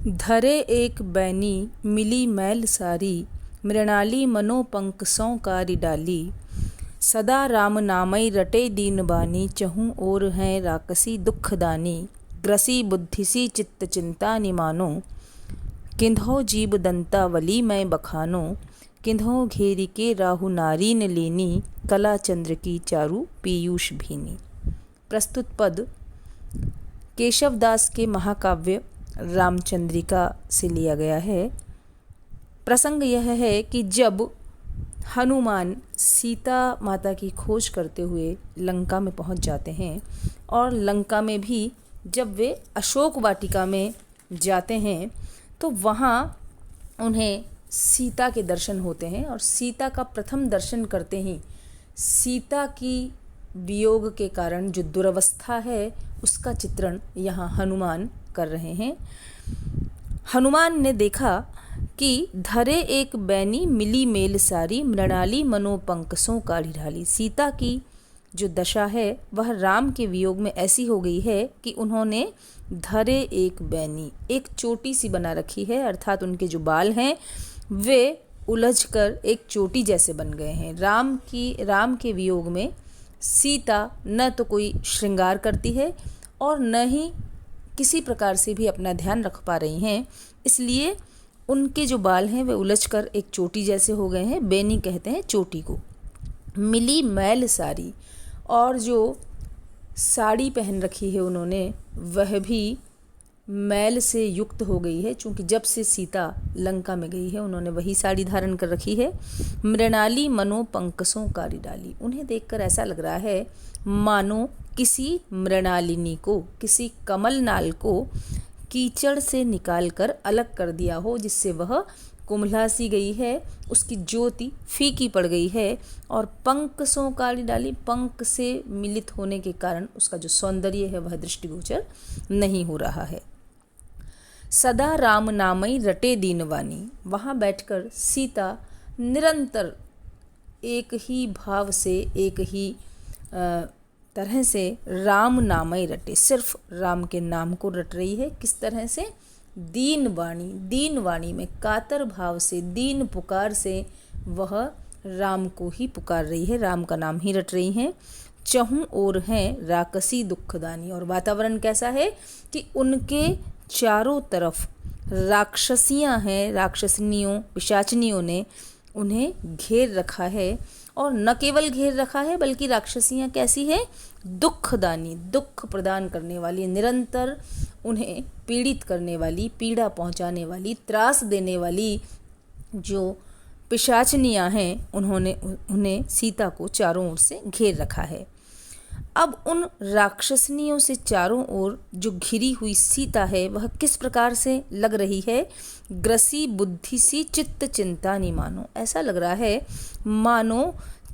धरे एक बैनी मिली मैल सारी, मृणाली मनोपंक सौ कारी डाली। सदा राम नामई रटे दीन बानी, चहूँ ओर हैं राकसी दुखदानी। ग्रसी बुद्धिसी चित्त चिंता निमानो, किन्धौ जीव दंतावली मैं बखानो। किन्धौ घेरी के राहु नारी न लेनी, कला चंद्र की चारु पीयूष भीनी। प्रस्तुत पद केशवदास के महाकाव्य रामचंद्रिका से लिया गया है। प्रसंग यह है कि जब हनुमान सीता माता की खोज करते हुए लंका में पहुंच जाते हैं और लंका में भी जब वे अशोक वाटिका में जाते हैं तो वहाँ उन्हें सीता के दर्शन होते हैं और सीता का प्रथम दर्शन करते ही सीता की वियोग के कारण जो दुरवस्था है उसका चित्रण यहाँ हनुमान कर रहे हैं। हनुमान ने देखा कि धरे एक बैनी मिली मेल सारी, मृणाली मनोपंकसों काढ़ी ढाली। सीता की जो दशा है वह राम के वियोग में ऐसी हो गई है कि उन्होंने धरे एक बैनी, एक चोटी सी बना रखी है, अर्थात उनके जो बाल हैं वे उलझकर एक चोटी जैसे बन गए हैं। राम के वियोग में सीता न तो कोई श्रृंगार करती है और न ही किसी प्रकार से भी अपना ध्यान रख पा रही हैं, इसलिए उनके जो बाल हैं वे उलझकर एक चोटी जैसे हो गए हैं। बैनी कहते हैं चोटी को। मिली मैल सारी, और जो साड़ी पहन रखी है उन्होंने वह भी मैल से युक्त हो गई है, चूँकि जब से सीता लंका में गई है उन्होंने वही साड़ी धारण कर रखी है। मृणाली मनो पंकसों कारी डाली, उन्हें देखकर ऐसा लग रहा है मानो किसी मृणालिनी को, किसी कमल नाल को कीचड़ से निकालकर अलग कर दिया हो, जिससे वह कुम्हला सी गई है, उसकी ज्योति फीकी पड़ गई है। और पंक सो काली डाली, पंख से मिलित होने के कारण उसका जो सौंदर्य है वह दृष्टिगोचर नहीं हो रहा है। सदा राम नामई रटे दीनवानी, वहाँ बैठकर सीता निरंतर एक ही भाव से, एक ही तरह से राम नामई रटे, सिर्फ राम के नाम को रट रही है। किस तरह से? दीन वाणी, दीन वाणी में कातर भाव से, दीन पुकार से वह राम को ही पुकार रही है, राम का नाम ही रट रही हैं। चहूँ ओर हैं राकसी दुखदानी, और वातावरण कैसा है कि उनके चारों तरफ राक्षसियाँ हैं, राक्षसनियों पिशाचनियों ने उन्हें घेर रखा है। और न केवल घेर रखा है बल्कि राक्षसियाँ कैसी है? दुखदानी, दुख प्रदान करने वाली, निरंतर उन्हें पीड़ित करने वाली, पीड़ा पहुंचाने वाली, त्रास देने वाली जो पिशाचनियाँ हैं उन्हें सीता को चारों ओर से घेर रखा है। अब उन राक्षसनियों से चारों ओर जो घिरी हुई सीता है वह किस प्रकार से लग रही है? ग्रसी बुद्धि सी चित्त चिंता नहीं मानो, ऐसा लग रहा है मानो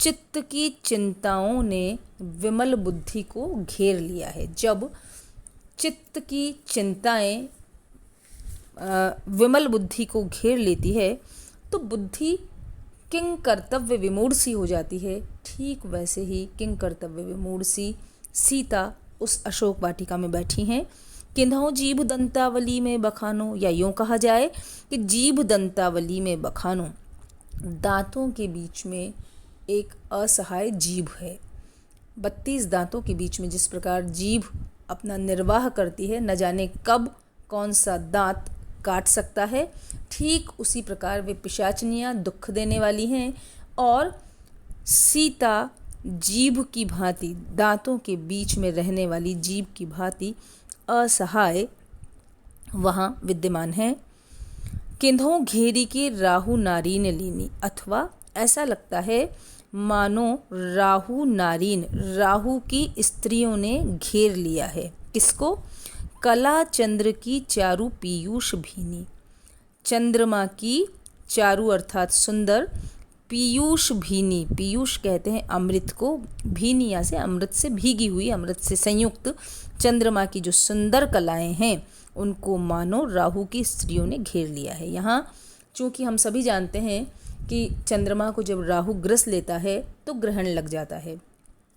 चित्त की चिंताओं ने विमल बुद्धि को घेर लिया है। जब चित्त की चिंताएं विमल बुद्धि को घेर लेती है तो बुद्धि किंग कर्तव्य विमूढ़ सी हो जाती है। ठीक वैसे ही किंग कर्तव्य विमूढ़ सी सीता उस अशोक वाटिका में बैठी हैं। किन्हौ जीभ दंतावली में बखानो, या यूँ कहा जाए कि जीभ दंतावली में बखानो, दांतों के बीच में एक असहाय जीभ है। 32 दांतों के बीच में जिस प्रकार जीभ अपना निर्वाह करती है, न जाने कब कौन सा दांत काट सकता है, ठीक उसी प्रकार वे पिशाचनियाँ दुख देने वाली हैं और सीता जीभ की भांति, दांतों के बीच में रहने वाली जीभ की भांति असहाय वहाँ विद्यमान है। किन्हों घेरी के राहु नारीन लीनी, अथवा ऐसा लगता है मानो राहु नारीन, राहु की स्त्रियों ने घेर लिया है। किसको? कला चंद्र की चारु पीयूष भीनी, चंद्रमा की चारु अर्थात सुंदर, पीयूष भीनी, पीयूष कहते हैं अमृत को, भीनी यहाँ से अमृत से भीगी हुई, अमृत से संयुक्त चंद्रमा की जो सुंदर कलाएं हैं उनको मानो राहु की स्त्रियों ने घेर लिया है। यहाँ चूँकि हम सभी जानते हैं कि चंद्रमा को जब राहु ग्रस लेता है तो ग्रहण लग जाता है।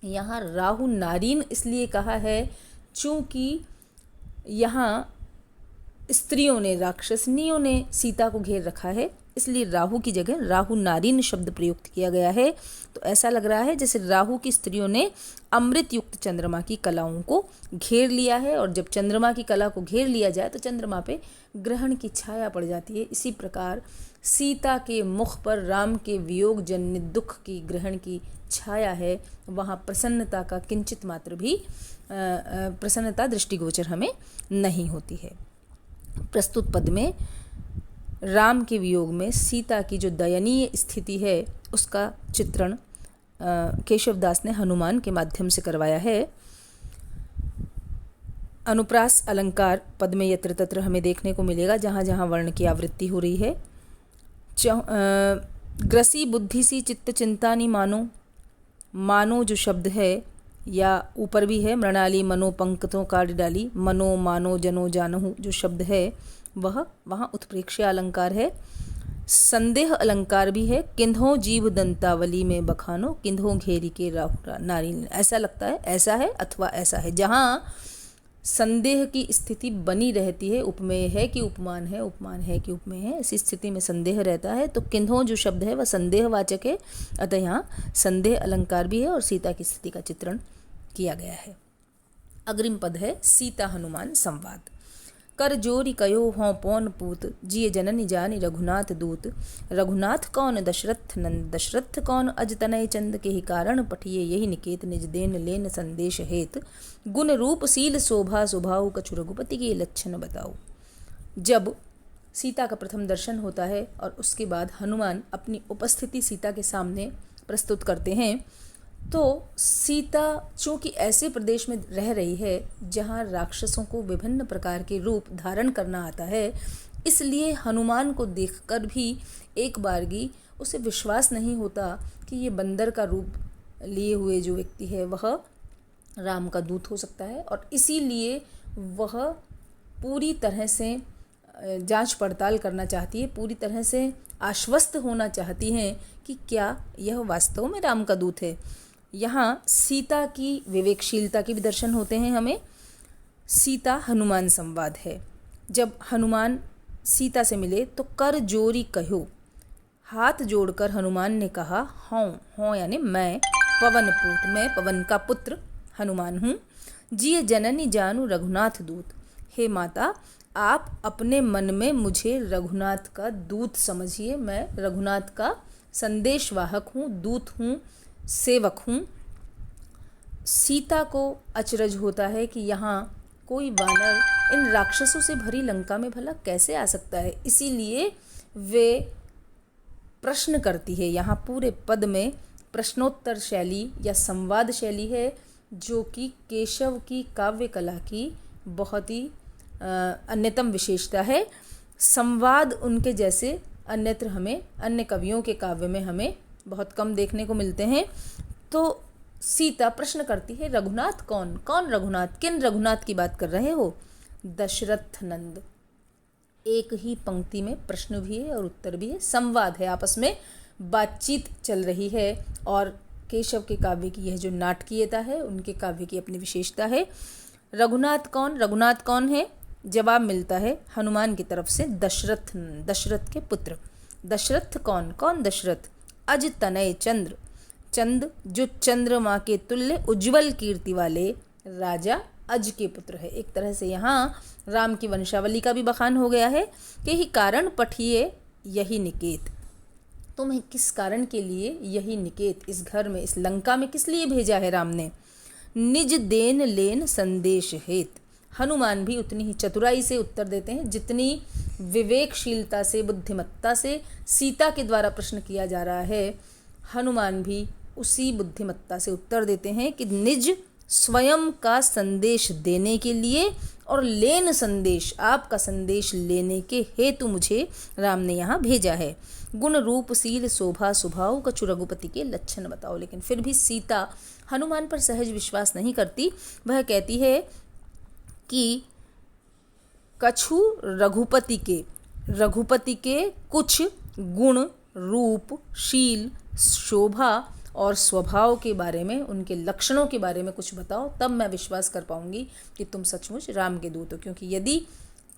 यहाँ राहु नारीन इसलिए कहा है चूँकि यहाँ स्त्रियों ने, राक्षसनियों ने सीता को घेर रखा है, इसलिए राहु की जगह राहु नारीन शब्द प्रयुक्त किया गया है। तो ऐसा लग रहा है जैसे राहु की स्त्रियों ने अमृत युक्त चंद्रमा की कलाओं को घेर लिया है, और जब चंद्रमा की कला को घेर लिया जाए तो चंद्रमा पे ग्रहण की छाया पड़ जाती है। इसी प्रकार सीता के मुख पर राम के वियोग जन्य दुख की ग्रहण की छाया है, वहाँ प्रसन्नता का किंचित मात्र भी प्रसन्नता दृष्टिगोचर हमें नहीं होती है। प्रस्तुत पद में राम के वियोग में सीता की जो दयनीय स्थिति है उसका चित्रण केशवदास ने हनुमान के माध्यम से करवाया है। अनुप्रास अलंकार पद में यत्र तत्र हमें देखने को मिलेगा, जहाँ जहाँ वर्ण की आवृत्ति हो रही है। ग्रसी बुद्धि सी चित्त चिंतानी मानो, मानो जो शब्द है या ऊपर भी है मृणाली मनो पंक्तों काट डाली, मनो मानो जनो जानहु जो शब्द है वह वहाँ उत्प्रेक्ष्य अलंकार है। संदेह अलंकार भी है, किन्हों जीव दंतावली में बखानो, किन्हों घेरी के राहु नारी। ऐसा लगता है ऐसा है अथवा ऐसा है, जहाँ संदेह की स्थिति बनी रहती है, उपमेय है कि उपमान है, उपमान है कि उपमेय है, ऐसी स्थिति में संदेह रहता है। तो किन्हों जो शब्द है वह संदेहवाचक है, अतः यहाँ संदेह अलंकार भी है और सीता की स्थिति का चित्रण किया गया है। अग्रिम पद है सीता हनुमान संवाद। कर जोरी कयो हों पौन पूत, जिय जननी जानी रघुनाथ दूत। रघुनाथ कौन दशरथ नंद, दशरथ कौन अज तनय चंद, के ही कारण पठिए यही निकेत, निज देन लेन संदेश हेत। गुण रूप शील शोभा स्वभाव, कछु रघुपति के लक्षण बताओ। जब सीता का प्रथम दर्शन होता है और उसके बाद हनुमान अपनी उपस्थिति सीता के सामने प्रस्तुत करते हैं, तो सीता चूँकि ऐसे प्रदेश में रह रही है जहाँ राक्षसों को विभिन्न प्रकार के रूप धारण करना आता है, इसलिए हनुमान को देखकर भी एक बारगी उसे विश्वास नहीं होता कि ये बंदर का रूप लिए हुए जो व्यक्ति है वह राम का दूत हो सकता है, और इसीलिए वह पूरी तरह से जांच पड़ताल करना चाहती है, पूरी तरह से आश्वस्त होना चाहती हैं कि क्या यह वास्तव में राम का दूत है। यहाँ सीता की विवेकशीलता के भी दर्शन होते हैं हमें। सीता हनुमान संवाद है। जब हनुमान सीता से मिले तो कर जोरी कहो, हाथ जोड़कर हनुमान ने कहा, हों हों यानी मैं, पवन पूत मैं पवन का पुत्र हनुमान हूँ। जिय जननी जानू रघुनाथ दूत, हे माता आप अपने मन में मुझे रघुनाथ का दूत समझिए, मैं रघुनाथ का संदेशवाहक हूँ, दूत हूँ, सेवक हूँ। सीता को अचरज होता है कि यहाँ कोई वानर इन राक्षसों से भरी लंका में भला कैसे आ सकता है, इसीलिए वे प्रश्न करती है। यहाँ पूरे पद में प्रश्नोत्तर शैली या संवाद शैली है, जो कि केशव की काव्य कला की बहुत ही अन्यतम विशेषता है। संवाद उनके जैसे अन्यत्र हमें अन्य कवियों के काव्य में हमें बहुत कम देखने को मिलते हैं। तो सीता प्रश्न करती है, रघुनाथ कौन, कौन रघुनाथ, किन रघुनाथ की बात कर रहे हो। दशरथ नंद, एक ही पंक्ति में प्रश्न भी है और उत्तर भी है, संवाद है, आपस में बातचीत चल रही है। और केशव के काव्य की यह जो नाटकीयता है, उनके काव्य की अपनी विशेषता है। रघुनाथ कौन, रघुनाथ कौन है, जवाब मिलता है हनुमान की तरफ से, दशरथ, दशरथ के पुत्र। दशरथ कौन, कौन दशरथ, अज तनय चंद्र, चंद जो चंद्रमा के तुल्य उज्जवल कीर्ति वाले राजा अज के पुत्र है। एक तरह से यहाँ राम की वंशावली का भी बखान हो गया है कि ही कारण पठिए यही निकेत, तुम्हें किस कारण के लिए यही निकेत, इस घर में, इस लंका में किस लिए भेजा है राम ने। निज देन लेन संदेश हेत, हनुमान भी उतनी ही चतुराई से उत्तर देते हैं जितनी विवेकशीलता से, बुद्धिमत्ता से सीता के द्वारा प्रश्न किया जा रहा है। हनुमान भी उसी बुद्धिमत्ता से उत्तर देते हैं कि निज स्वयं का संदेश देने के लिए और लेन संदेश, आपका संदेश लेने के हेतु मुझे राम ने यहाँ भेजा है। गुण रूप शील शोभा स्वभाव, कछु रघुपति के लक्षण बताओ। लेकिन फिर भी सीता हनुमान पर सहज विश्वास नहीं करती। वह कहती है कि कछु रघुपति के कुछ गुण, रूप, शील, शोभा और स्वभाव के बारे में, उनके लक्षणों के बारे में कुछ बताओ, तब मैं विश्वास कर पाऊंगी कि तुम सचमुच राम के दूत हो। क्योंकि यदि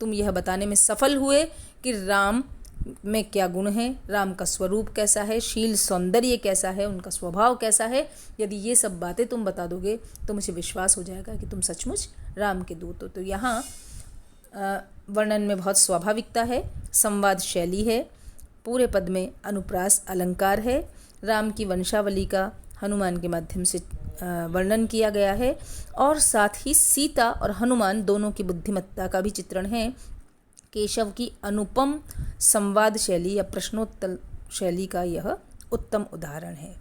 तुम यह बताने में सफल हुए कि राम में क्या गुण है, राम का स्वरूप कैसा है, शील सौंदर्य कैसा है, उनका स्वभाव कैसा है। यदि ये सब बातें तुम बता दोगे तो मुझे विश्वास हो जाएगा कि तुम सचमुच राम के दूत हो। तो यहाँ वर्णन में बहुत स्वाभाविकता है, संवाद शैली है, पूरे पद में अनुप्रास अलंकार है, राम की वंशावली का हनुमान के माध्यम से वर्णन किया गया है और साथ ही सीता और हनुमान दोनों की बुद्धिमत्ता का भी चित्रण है। केशव की अनुपम संवाद शैली या प्रश्नोत्तर शैली का यह उत्तम उदाहरण है।